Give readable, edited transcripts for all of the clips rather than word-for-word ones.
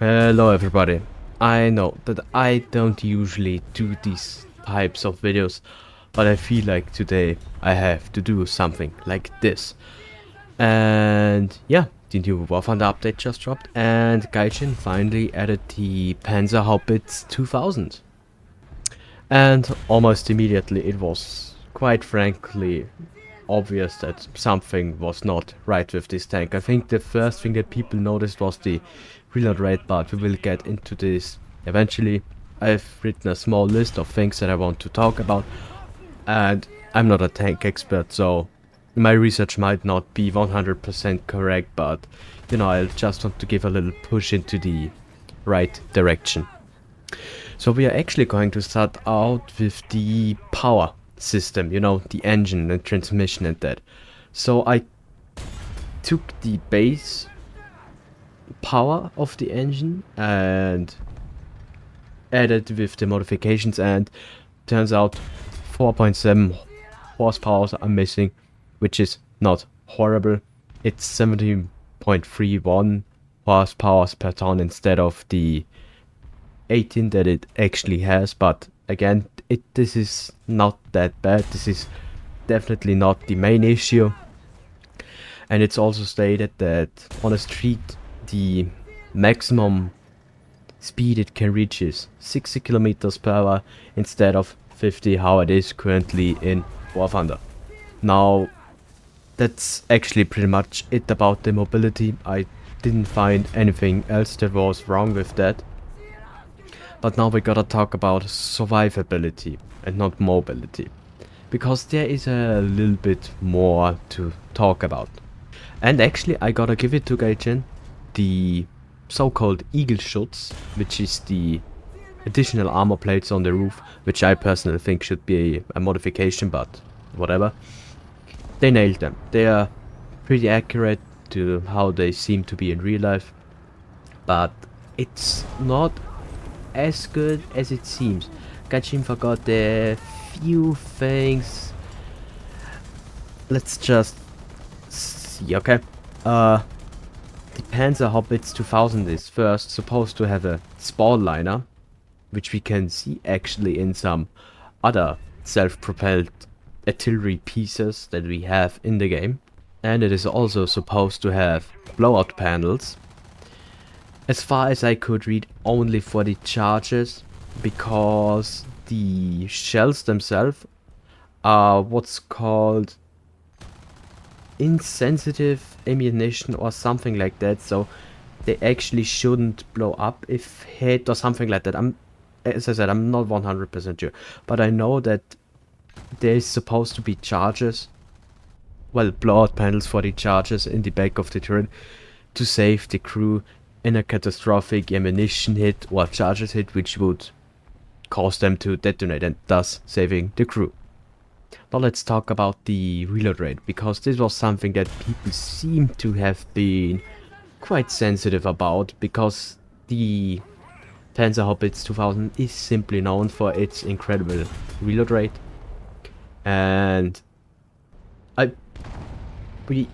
Hello everybody. I know that I don't usually do these types of videos, but I feel like today I have to do something like this. And yeah, the new War Thunder update just dropped and Gaijin finally added the Panzerhaubitze 2000. And almost immediately it was quite frankly obvious that something was not right with this tank. I think the first thing that people noticed was the reload rate, but we will get into this eventually. I've written a small list of things that I want to talk about, and I'm not a tank expert, so my research might not be 100% correct, but you know, I just want to give a little push into the right direction. So we are actually going to start out with the power system, you know, the engine and transmission and that. So I took the base power of the engine and added with the modifications, and turns out 4.7 horsepower are missing, which is not horrible. It's 17.31 horsepower per ton instead of the 18 that it actually has, but again, this is not that bad. This is definitely not the main issue. And it's also stated that on a street the maximum speed it can reach is 60 kilometers per hour instead of 50 how it is currently in War Thunder. Now that's actually pretty much it about the mobility. I didn't find anything else that was wrong with that. But now we gotta talk about survivability and not mobility, because there is a little bit more to talk about. And actually I gotta give it to Gaijin, the so-called Eagle Schutz, which is the additional armor plates on the roof, which I personally think should be a modification, but whatever. They nailed them. They are pretty accurate to how they seem to be in real life, but it's not as good as it seems. Gaijin forgot a few things. Let's just see, okay? The Panzerhaubitze 2000 is first supposed to have a spawn liner, which we can see actually in some other self-propelled artillery pieces that we have in the game. And it is also supposed to have blowout panels. As far as I could read, only for the charges, because the shells themselves are what's called insensitive ammunition or something like that, so they actually shouldn't blow up if hit or something like that. As I said, I'm not 100% sure, but I know that there's supposed to be charges, well, blowout panels for the charges in the back of the turret to save the crew in a catastrophic ammunition hit or charges hit, which would cause them to detonate and thus saving the crew. Now let's talk about the reload rate, because this was something that people seem to have been quite sensitive about, because the Panzerhaubitze 2000 is simply known for its incredible reload rate. And we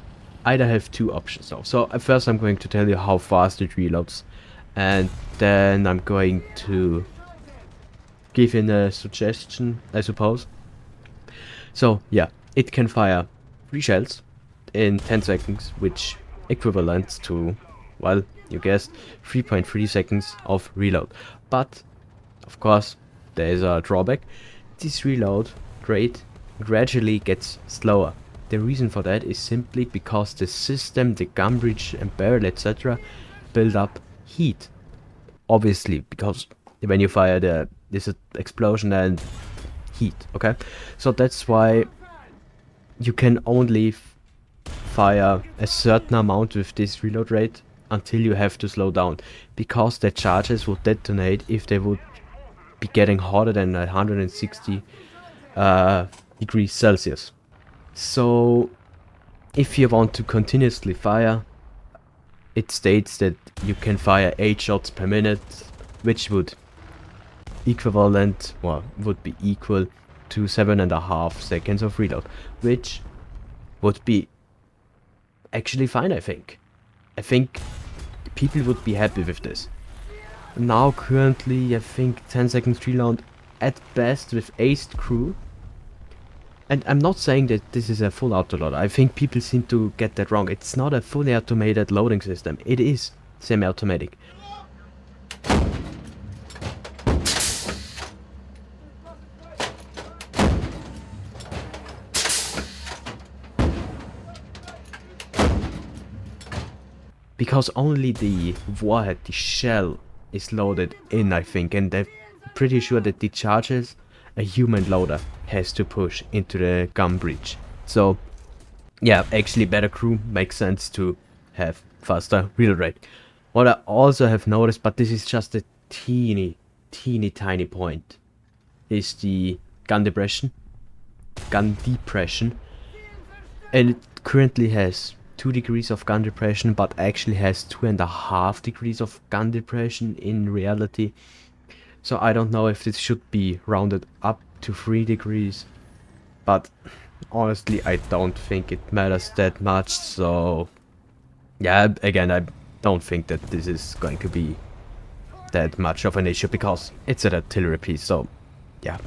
either have two options now. So first I'm going to tell you how fast it reloads, and then I'm going to give in a suggestion, I suppose. So yeah, it can fire 3 shells in 10 seconds, which equivalent to, well, you guessed, 3.3 seconds of reload. But of course there is a drawback. This reload rate gradually gets slower. The reason for that is simply because the system, the gun breech and barrel, etc., build up heat. Obviously, because when you fire there's an explosion and heat, okay? So that's why you can only fire a certain amount with this reload rate until you have to slow down, because the charges would detonate if they would be getting hotter than 160 degrees Celsius. So if you want to continuously fire, it states that you can fire 8 shots per minute, which would equivalent, or would be equal to 7.5 seconds of reload, which would be actually fine. I think people would be happy with this. now currently I think 10 seconds reload at best with aced crew. And I'm not saying that this is a full autoloader. I think people seem to get that wrong. It's not a fully automated loading system. It is semi-automatic. Because only the warhead, the shell, is loaded in, I think, and I'm pretty sure that the charges a human loader has to push into the gun breech. So, yeah, actually better crew makes sense to have faster reload rate. What I also have noticed, but this is just a teeny tiny point, is the gun depression. And it currently has 2 degrees of gun depression, but actually has 2.5 degrees of gun depression in reality. So I don't know if this should be rounded up to 3 degrees, but honestly I don't think it matters that much. So yeah, again, I don't think that this is going to be that much of an issue because it's an artillery piece. So yeah.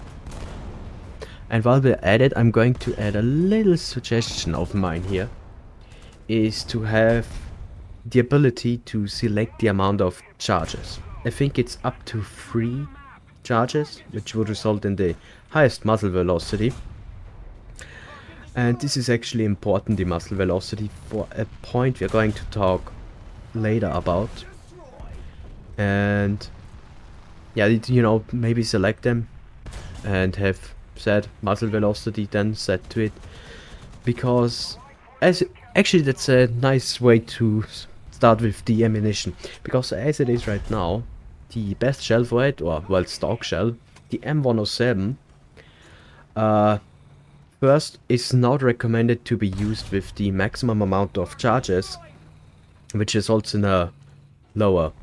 And while we're at it, I'm going to add a little suggestion of mine here, is to have the ability to select the amount of charges. I think it's up to 3 charges, which would result in the highest muzzle velocity. And this is actually important, the muzzle velocity, for a point we're going to talk later about. And yeah, you know, maybe select them and have set muzzle velocity then set to it, because actually that's a nice way to start with the ammunition, because as it is right now, the best shell for it, or well, stock shell, the M107, first is not recommended to be used with the maximum amount of charges, which is also in a lower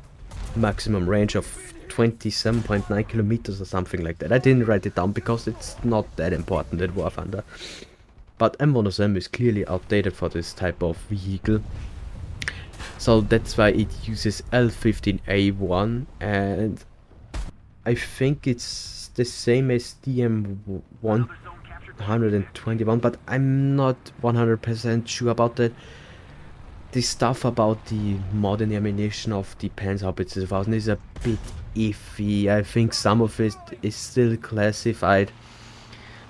maximum range of 27.9 kilometers or something like that. I didn't write it down because it's not that important in War Thunder. But M107 is clearly outdated for this type of vehicle. So that's why it uses L15A1, and I think it's the same as DM121, but I'm not 100% sure about that. The stuff about the modern ammunition of the Panzerhaubitze 2000 is a bit iffy. I think some of it is still classified.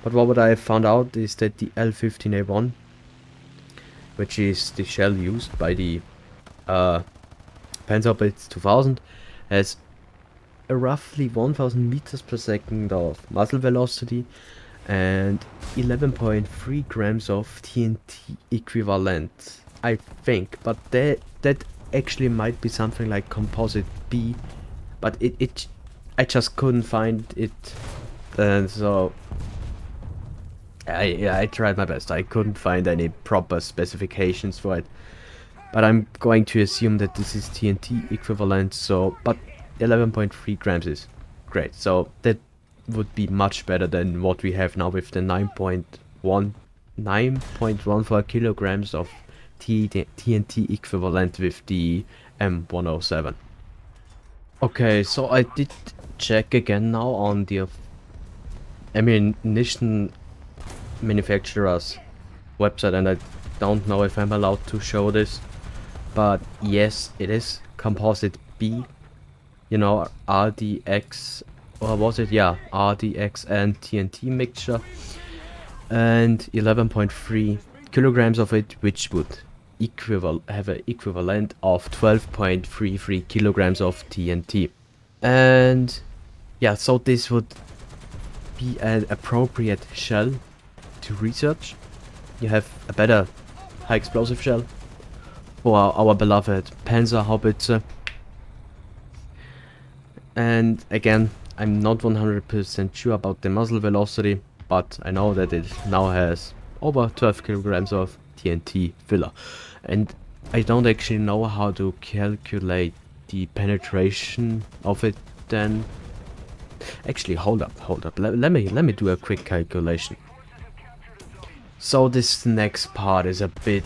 But what I found out is that the L15A1, which is the shell used by the Panzerhaubitze 2000, has a roughly 1000 meters per second of muzzle velocity and 11.3 grams of TNT equivalent, I think. But that actually might be something like composite B, but I just couldn't find it, and so I tried my best. I couldn't find any proper specifications for it, but I'm going to assume that this is TNT equivalent. So, but 11.3 grams is great. So that would be much better than what we have now with the 9.14 kilograms of TNT equivalent with the M107. Okay, so I did check again now on the ammunition manufacturer's website, and I don't know if I'm allowed to show this, but yes, it is composite B, you know, RDX, or was it, yeah, RDX and TNT mixture, and 11.3 kilograms of it, which would have an equivalent of 12.33 kilograms of TNT. And yeah, so this would be an appropriate shell to research. You have a better high explosive shell for our beloved Panzerhaubitze. And again, I'm not 100% sure about the muzzle velocity, but I know that it now has over 12 kilograms of TNT filler. And I don't actually know how to calculate the penetration of it then. Actually, hold up. Let me do a quick calculation. So this next part is a bit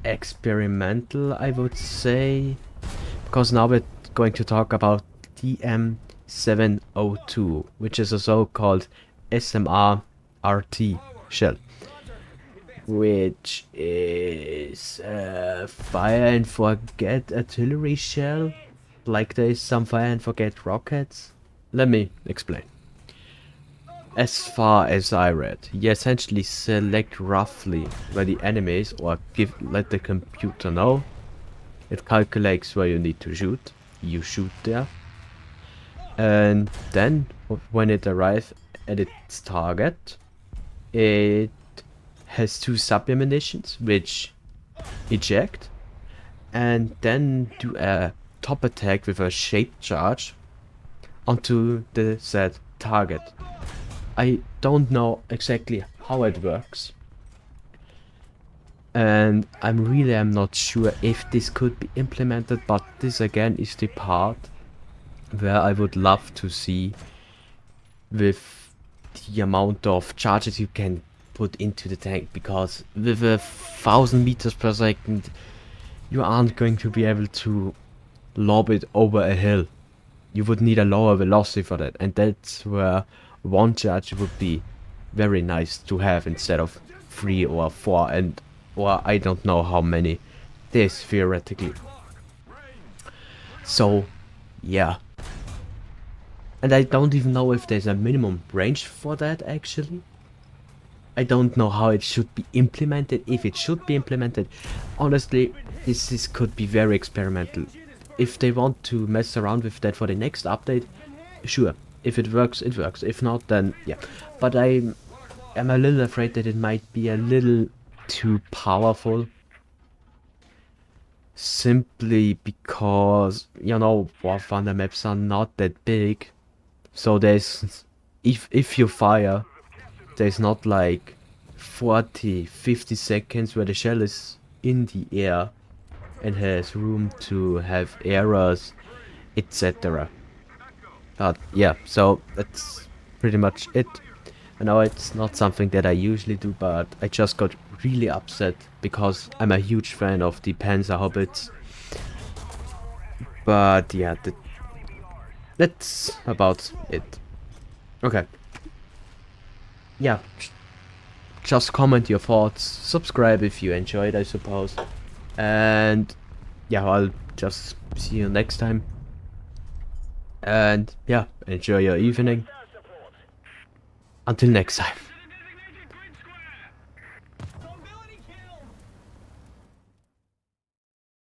experimental, I would say, because now we're going to talk about DM702, which is a so-called SMR-RT shell, which is a fire and forget artillery shell, like there is some fire and forget rockets. Let me explain. As far as I read, you essentially select roughly where the enemy is, or let the computer know. It calculates where you need to shoot. You shoot there. And then, when it arrives at its target, it has 2 sub-ammunitions, which eject, and then do a top attack with a shaped charge onto the said target. I don't know exactly how it works, and I'm not sure if this could be implemented, but this again is the part where I would love to see, with the amount of charges you can put into the tank, because with 1,000 meters per second you aren't going to be able to lob it over a hill. You would need a lower velocity for that, and that's where 1 charge would be very nice to have instead of 3 or 4, and or I don't know how many this theoretically. So yeah, and I don't even know if there's a minimum range for that actually. I don't know how it should be implemented, if it should be implemented. Honestly, this could be very experimental. If they want to mess around with that for the next update, sure. If it works, it works. If not, then yeah. But I'm a little afraid that it might be a little too powerful. Simply because, you know, War Thunder maps are not that big. So there's, if you fire, there's not like 40-50 seconds where the shell is in the air and has room to have errors, etc. But yeah, so that's pretty much it. I know it's not something that I usually do, but I just got really upset because I'm a huge fan of the Panzer Hobbits. But yeah, that's about it. Okay. Yeah, just comment your thoughts, subscribe if you enjoyed, I suppose. And yeah, I'll just see you next time. And yeah, enjoy your evening. Until next time.